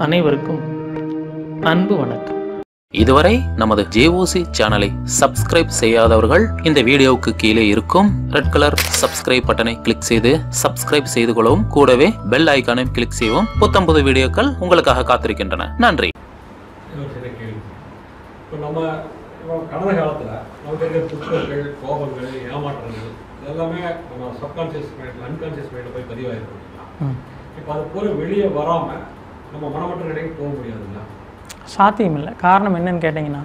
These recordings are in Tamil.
அனைவருக்கும் அன்பு வணக்கம். இதுவரை நமது JOC சேனலை சப்ஸ்கிரைப் செய்யாதவர்கள் இந்த வீடியோவுக்கு கீழே இருக்கும் ரெட் கலர் சப்ஸ்கிரைப் பட்டனை கிளிக் செய்து சப்ஸ்கிரைப் செய்து கொள்ளவும், கூடவே பெல் ஐகானை கிளிக் செய்யவும். புத்தம்புது வீடியோக்கள் உங்களுக்காக காத்திருக்கின்றன. நன்றி. கடந்த காலத்தில் நமக்கு இருக்கிற குற்றங்கள், கோபங்கள், ஏமாற்றங்கள் இதெல்லாமே நம்ம சப்கான்சியஸ் மைண்ட், அன்கான்சியஸ் மைண்டில் போய் பதிவாயிருக்கோம். இப்போ அது போல வெளியே வராமல் நம்ம மனமற்ற நிலைக்கு போக முடியாதுல்ல? சாத்தியம் இல்லை. காரணம் என்னன்னு கேட்டிங்கன்னா,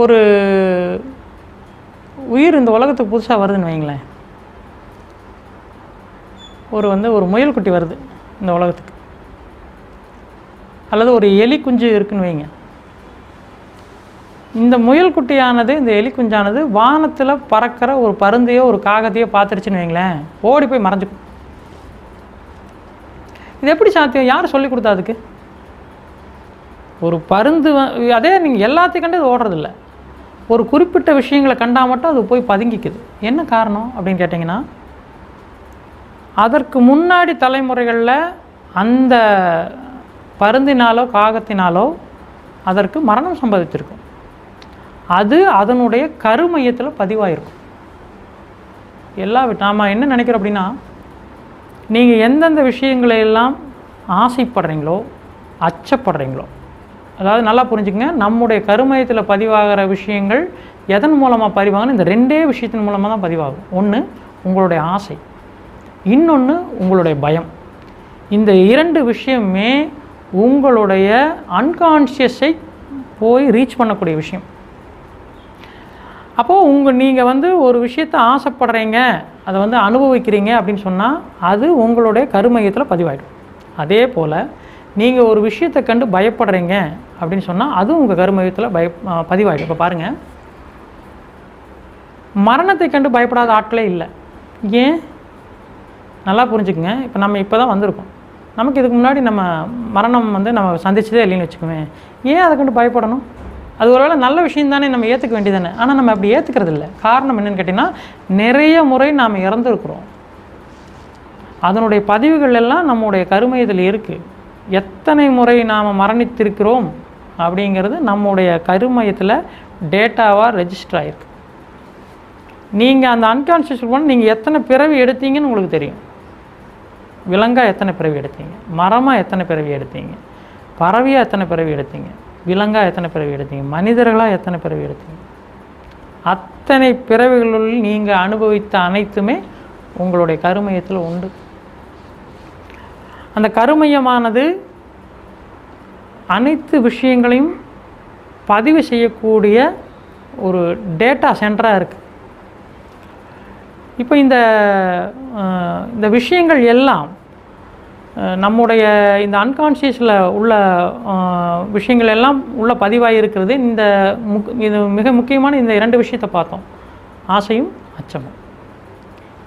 ஒரு உயிர் இந்த உலகத்துக்கு புதுசாக வருதுன்னு வைங்களேன். ஒரு முயல் குட்டி வருது இந்த உலகத்துக்கு, அல்லது ஒரு எலி குஞ்சு இருக்குன்னு வைங்க. இந்த முயல் குட்டியானது, இந்த எலி குஞ்சானது வானத்தில் பறக்கிற ஒரு பருந்தையோ ஒரு காகத்தையோ பார்த்துருச்சுன்னு வைங்களேன், ஓடி போய் மறைஞ்சிக்கும். இது எப்படி சாத்தியம்? யார் சொல்லி கொடுத்தா அதுக்கு? ஒரு பருந்து அதே நீங்கள் எல்லாத்தையும் கண்டு அது ஓடுறதில்ல. ஒரு குறிப்பிட்ட விஷயங்களை கண்டால் மட்டும் அது போய் பதுங்கிக்குது. என்ன காரணம் அப்படின்னு கேட்டிங்கன்னா, அதற்கு முன்னாடி தலைமுறைகளில் அந்த பருந்தினாலோ காகத்தினாலோ அதற்கு மரணம் சம்பவித்திருக்கும். அது அதனுடைய கருமையத்தில் பதிவாயிருக்கும். நாம் என்ன நினைக்கிறோம் அப்படின்னா, நீங்கள் எந்தெந்த விஷயங்களை எல்லாம் ஆசைப்படுறீங்களோ, அச்சப்படுறீங்களோ, அதாவது நல்லா புரிஞ்சுக்கங்க, நம்முடைய கருமையத்தில் பதிவாகிற விஷயங்கள் எதன் மூலமாக பதிவாகணும்? இந்த ரெண்டே விஷயத்தின் மூலமாக தான் பதிவாகும். ஒன்று உங்களுடைய ஆசை, இன்னொன்று உங்களுடைய பயம். இந்த இரண்டு விஷயமே உங்களுடைய அன்கான்ஷியஸை போய் ரீச் பண்ணக்கூடிய விஷயம். அப்போது நீங்கள் ஒரு விஷயத்தை ஆசைப்படுறீங்க, அதை அனுபவிக்கிறீங்க அப்படின்னு சொன்னால் அது உங்களுடைய கருமையத்தில் பதிவாயிடும். அதே போல் நீங்கள் ஒரு விஷயத்தை கண்டு பயப்படுறீங்க அப்படின்னு சொன்னால் அது உங்கள் கருமையத்தில் பதிவாயிடும். இப்போ பாருங்கள், மரணத்தை கண்டு பயப்படாத ஆட்களே இல்லை. ஏன்? நல்லா புரிஞ்சுக்குங்க. இப்போ தான் வந்திருக்கோம். நமக்கு இதுக்கு முன்னாடி நம்ம மரணம் நம்ம சந்திச்சதே இல்லைன்னு வச்சுக்குவேன். ஏன் அதை கண்டு பயப்படணும்? அது ஒருவேளை நல்ல விஷயம் தானே, நம்ம ஏற்றுக்க வேண்டியதானே. ஆனால் நம்ம அப்படி ஏற்றுக்கிறது இல்லை. காரணம் என்னென்னு கேட்டிங்கன்னா, நிறைய முறை நாம் இறந்துருக்குறோம். அதனுடைய பதிவுகள் எல்லாம் நம்முடைய கருமையத்தில் இருக்குது. எத்தனை முறை நாம் மரணித்திருக்கிறோம் அப்படிங்கிறது நம்முடைய கருமையத்தில் டேட்டாவாக ரெஜிஸ்டர் ஆகிருக்கு. நீங்கள் அந்த அன்கான்ஷியஸ் நீங்கள் எத்தனை பிறவி எடுத்தீங்கன்னு உங்களுக்கு தெரியும். விலங்காக எத்தனை பிறவி எடுத்தீங்க, மரமாக எத்தனை பிறவி எடுத்தீங்க, பறவையாக எத்தனை பிறவி எடுத்தீங்க, விலங்காக எத்தனை பிறவி எடுத்தீங்க, மனிதர்களாக எத்தனை பிறவி எடுத்தீங்க. அத்தனை பிறவிகளுள் நீங்கள் அனுபவித்த அனைத்துமே உங்களுடைய கருமையத்தில் உண்டு. அந்த கருமையமானது அனைத்து விஷயங்களையும் பதிவு செய்யக்கூடிய ஒரு டேட்டா சென்டராக இருக்குது. இப்போ இந்த விஷயங்கள் எல்லாம் நம்முடைய இந்த அன்கான்ஷியஸில் உள்ள விஷயங்கள் எல்லாம் உள்ள பதிவாகி இருக்கிறது. இது மிக முக்கியமான இந்த இரண்டு விஷயத்தை பார்த்தோம், ஆசையும் அச்சமும்.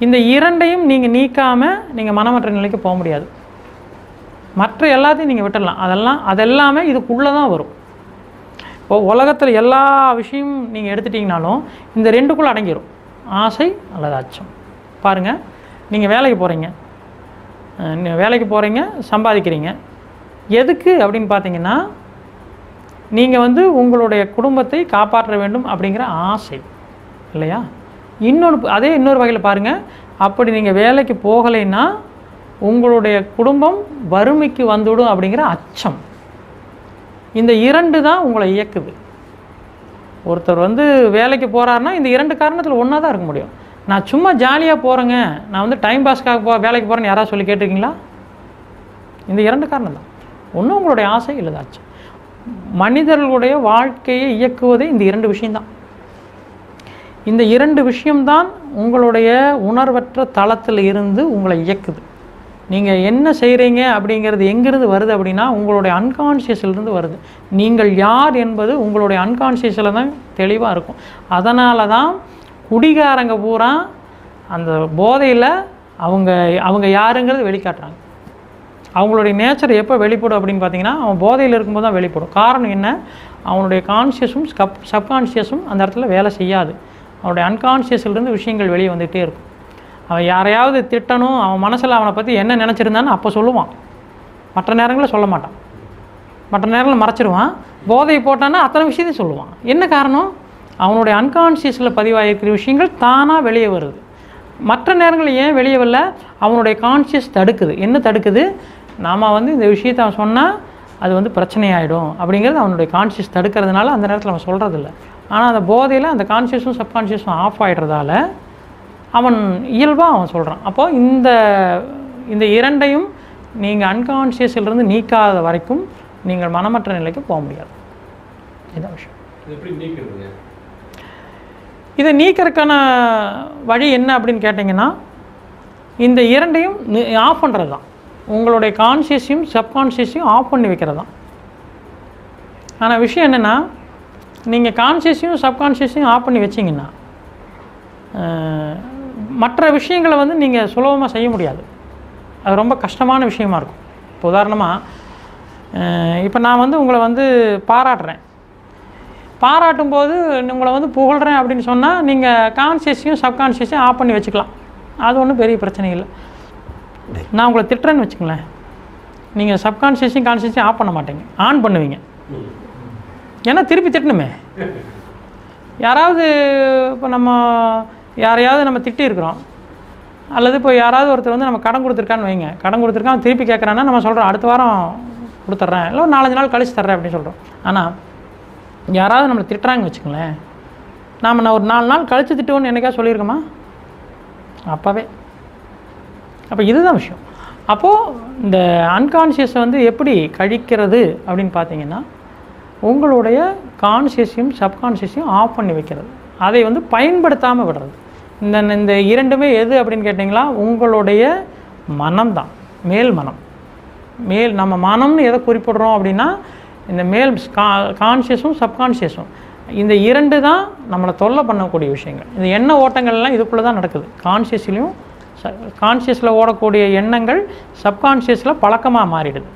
இந்த இரண்டையும் நீங்கள் நீக்காமல் நீங்கள் மனமற்ற நிலைக்கு போக முடியாது. மற்ற எல்லாத்தையும் நீங்கள் விட்டுடலாம். அதெல்லாமே இதுக்குள்ளே தான் வரும். இப்போது உலகத்தில் எல்லா விஷயமும் நீங்கள் எடுத்துட்டிங்கனாலும் இந்த ரெண்டுக்குள்ளே அடங்கிடும், ஆசை அல்லது அச்சம். பாருங்கள், நீங்கள் வேலைக்கு போகிறீங்க, சம்பாதிக்கிறீங்க. எதுக்கு அப்படின்னு பார்த்தீங்கன்னா, நீங்கள் உங்களுடைய குடும்பத்தை காப்பாற்ற வேண்டும் அப்படிங்கிற ஆசை இல்லையா? இன்னொரு வகையில் பாருங்கள், அப்படி நீங்கள் வேலைக்கு போகலைன்னா உங்களுடைய குடும்பம் வறுமைக்கு வந்துவிடும் அப்படிங்கிற அச்சம். இந்த இரண்டு தான் உங்களை இயக்குது. ஒருத்தர் வேலைக்கு போகிறாருன்னா இந்த இரண்டு காரணத்தில் ஒன்றா தான் இருக்க முடியும். நான் சும்மா ஜாலியாக போகிறேங்க, நான் டைம் பாஸ்க்காக வேலைக்கு போகிறேன்னு யாராவது சொல்லி கேட்டிருக்கீங்களா? இந்த இரண்டு காரணம் தான். ஒன்று உங்களுடைய ஆசை இல்லை அச்சம். மனிதர்களுடைய வாழ்க்கையை இயக்குவதே இந்த இரண்டு விஷயம்தான். இந்த இரண்டு விஷயம்தான் உங்களுடைய உணர்வற்ற தளத்தில் இருந்து உங்களை இயக்குது. நீங்கள் என்ன செய்கிறீங்க அப்படிங்கிறது எங்கேருந்து வருது அப்படின்னா, உங்களுடைய அன்கான்ஷியஸிலிருந்து வருது. நீங்கள் யார் என்பது உங்களுடைய அன்கான்ஷியஸில் தான் தெளிவாக இருக்கும். அதனால தான் குடிகாரங்க பூரா அந்த போதையில் அவங்க யாருங்கிறது வெளிக்காட்டுறாங்க. அவங்களுடைய நேச்சர் எப்போ வெளிப்படும் அப்படின்னு பார்த்தீங்கன்னா, அவன் போதையில் இருக்கும்போது தான் வெளிப்படும். காரணம் என்ன? அவனுடைய கான்ஷியஸும் சப்கான்ஷியஸும் அந்த இடத்துல வேலை செய்யாது. அவனுடைய அன்கான்ஷியஸ்லேருந்து விஷயங்கள் வெளியே வந்துகிட்டே இருக்கும். அவன் யாரையாவது திட்டணும், அவன் மனசில் அவனை பற்றி என்ன நினச்சிருந்தான்னு அப்போ சொல்லுவான். மற்ற நேரங்களில் சொல்ல மாட்டான், மற்ற நேரங்களில் மறைச்சிடுவான். போதை போட்டான்னா அத்தனை விஷயத்தையும் சொல்லுவான். என்ன காரணம்? அவனுடைய அன்கான்ஷியஸில் பதிவாகிருக்கிற விஷயங்கள் தானாக வெளியே வருது. மற்ற நேரங்களில் ஏன் வெளியே வரல? அவனுடைய கான்ஷியஸ் தடுக்குது. என்ன தடுக்குது? நாம் இந்த விஷயத்தை அவன் சொன்னால் அது பிரச்சனையாயிடும் அப்படிங்கிறது அவனுடைய கான்ஷியஸ் தடுக்கிறதுனால அந்த நேரத்தில் அவன் சொல்கிறதில்ல. ஆனால் அந்த போதையில் அந்த கான்ஷியஸும் சப்கான்ஷியஸும் ஆஃப் ஆகிடுறதால அவன் இயல்பாக அவன் சொல்கிறான். அப்போது இந்த இரண்டையும் நீங்கள் அன்கான்ஷியஸிலிருந்து நீக்காத வரைக்கும் நீங்கள் மனமற்ற நிலைக்கு போக முடியாது. இதுதான் விஷயம். இதை நீக்கிறதுக்கான வழி என்ன அப்படின்னு கேட்டிங்கன்னா, இந்த இரண்டையும் ஆஃப் பண்ணுறது தான். உங்களுடைய கான்ஷியஸையும் சப்கான்ஷியஸையும் ஆஃப் பண்ணி வைக்கிறது தான். ஆனால் விஷயம் என்னென்னா, நீங்கள் கான்ஷியஸையும் சப்கான்ஷியஸையும் ஆஃப் பண்ணி வச்சிங்கன்னா மற்ற விஷயங்களை நீங்கள் சுலபமாக செய்ய முடியாது. அது ரொம்ப கஷ்டமான விஷயமா இருக்கும். இப்போ உதாரணமாக இப்போ நான் உங்களை பாராட்டுறேன். பாராட்டும்போது உங்களை புகழ்கிறேன் அப்படின்னு சொன்னால் நீங்கள் கான்ஷியஸையும் சப்கான்ஷியஸையும் ஆஃப் பண்ணி வச்சுக்கலாம். அது ஒன்றும் பெரிய பிரச்சனை இல்லை. நான் உங்களை திட்டுறேன்னு வச்சுக்கங்களேன், நீங்கள் சப்கான்ஷியஸையும் கான்ஷியஸையும் ஆஃப் பண்ண மாட்டீங்க, ஆன் பண்ணுவீங்க. ஏன்னா திருப்பி திட்டணுமே. யாராவது இப்போ யாரையாவது நம்ம திட்டி இருக்கிறோம், அல்லது இப்போ யாராவது ஒருத்தர் நம்ம கடன் கொடுத்துருக்கான்னு வைங்க, கடன் கொடுத்துருக்கான் திருப்பி கேட்குறான்னா நம்ம சொல்கிறோம் அடுத்த வாரம் கொடுத்துட்றேன், இல்லை 4-5 நாள் கழிச்சு தர்றேன் அப்படின்னு சொல்கிறோம். ஆனால் யாராவது நம்மளை திட்டுறாங்கன்னு வச்சுக்கங்களேன், நான் ஒரு 4 நாள் கழித்து திட்டுவோன்னு என்னைக்கா சொல்லியிருக்கோமா? அப்போவே. அப்போ இதுதான் விஷயம். அப்போது இந்த அன்கான்ஷியஸை எப்படி கழிக்கிறது அப்படின்னு பார்த்தீங்கன்னா, உங்களுடைய கான்ஷியஸையும் சப்கான்ஷியஸையும் ஆஃப் பண்ணி வைக்கிறது, அதை பயன்படுத்தாமல் விடுறது. இந்த இரண்டுமே எது அப்படின்னு கேட்டிங்களா, உங்களுடைய மனம்தான். மேல் மனம். நம்ம மனம்னு எதை குறிப்பிடுறோம் அப்படின்னா, இந்த மேல் கான்ஷியஸும் சப்கான்ஷியஸும், இந்த இரண்டு தான் நம்மளை தொல்லை பண்ணக்கூடிய விஷயங்கள். இந்த எண்ண ஓட்டங்கள்லாம் இதுக்குள்ளே தான் நடக்குது. கான்ஷியஸில் ஓடக்கூடிய எண்ணங்கள் சப்கான்ஷியஸில் பழக்கமாக மாறிடுது.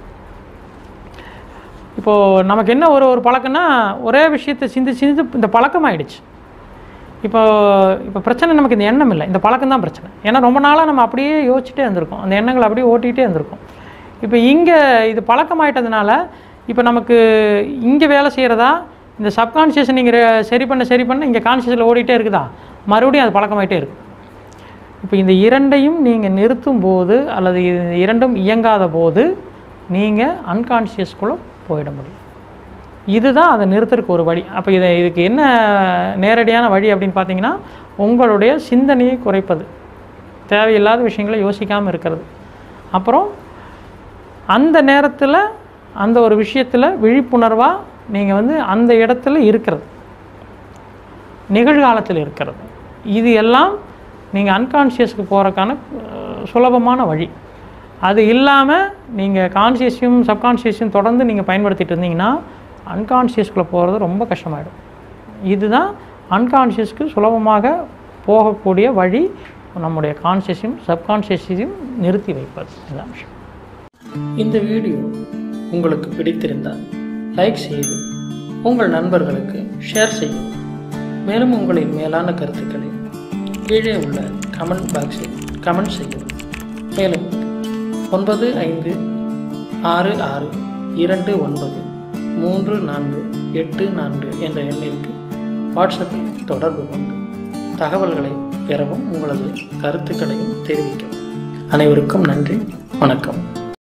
இப்போது நமக்கு என்ன ஒரு பழக்கம்னா, ஒரே விஷயத்தை சிந்திச்சு இந்த பழக்கமாகிடுச்சு. இப்போ பிரச்சனை நமக்கு இந்த எண்ணம் இல்லை, இந்த பழக்கம் தான் பிரச்சனை. ஏன்னா ரொம்ப நாளாக நம்ம அப்படியே யோசிச்சுட்டே இருந்திருக்கோம், அந்த எண்ணங்களை அப்படியே ஓட்டிகிட்டே இருந்திருக்கோம். இப்போ இங்கே இது பழக்கமாயிட்டதுனால இப்போ நமக்கு இங்கே வேலை செய்கிறதா, இந்த சப்கான்ஷியஸை நீங்கள் சரி பண்ண இங்கே கான்ஷியஸில் ஓடிட்டே இருக்குதா, மறுபடியும் அது பழக்கமாயிட்டே இருக்குது. இப்போ இந்த இரண்டையும் நீங்கள் நிறுத்தும் போது, அல்லது இந்த இரண்டும் இயங்காத போது நீங்கள் அன்கான்ஷியஸ்குள்ளே போயிட முடியும். இதுதான் அதை நிறுத்துறதுக்கு ஒரு வழி. அப்போ இதுக்கு என்ன நேரடியான வழி அப்படின்னு பார்த்தீங்கன்னா, உங்களுடைய சிந்தனையை குறைப்பது, தேவையில்லாத விஷயங்களை யோசிக்காமல் இருக்கிறது. அப்புறம் அந்த நேரத்தில் அந்த ஒரு விஷயத்தில் விழிப்புணர்வாக நீங்கள் அந்த இடத்துல இருக்கிறது, நிகழ்காலத்தில் இருக்கிறது. இது எல்லாம் நீங்கள் அன்கான்ஷியஸ்க்கு போகிறதுக்கான சுலபமான வழி. அது இல்லாமல் நீங்கள் கான்ஷியஸையும் சப்கான்ஷியஸையும் தொடர்ந்து நீங்கள் பயன்படுத்திட்டு இருந்தீங்கன்னா அன்கான்ஷியஸ்குள்ளே போகிறது ரொம்ப கஷ்டமாயிடும். இதுதான் அன்கான்ஷியஸ்க்கு சுலபமாக போகக்கூடிய வழி, நம்முடைய கான்ஷியஸையும் சப்கான்ஷியஸையும் நிறுத்தி வைப்பது. இதுதான் விஷயம். இந்த வீடியோ உங்களுக்கு பிடித்திருந்தால் லைக் செய்து உங்கள் நண்பர்களுக்கு ஷேர் செய்யவும். மேலும் உங்களின் மேலான கருத்துக்களை கீழே உள்ள கமெண்ட் பாக்ஸில் கமெண்ட் செய்யவும். மேலும் 9566293484 என்ற எண்ணிற்கு வாட்ஸ்அப்பில் தொடர்பு கொண்டு தகவல்களை பெறவும் உங்களது கருத்துக்களையும் தெரிவிக்கவும். அனைவருக்கும் நன்றி, வணக்கம்.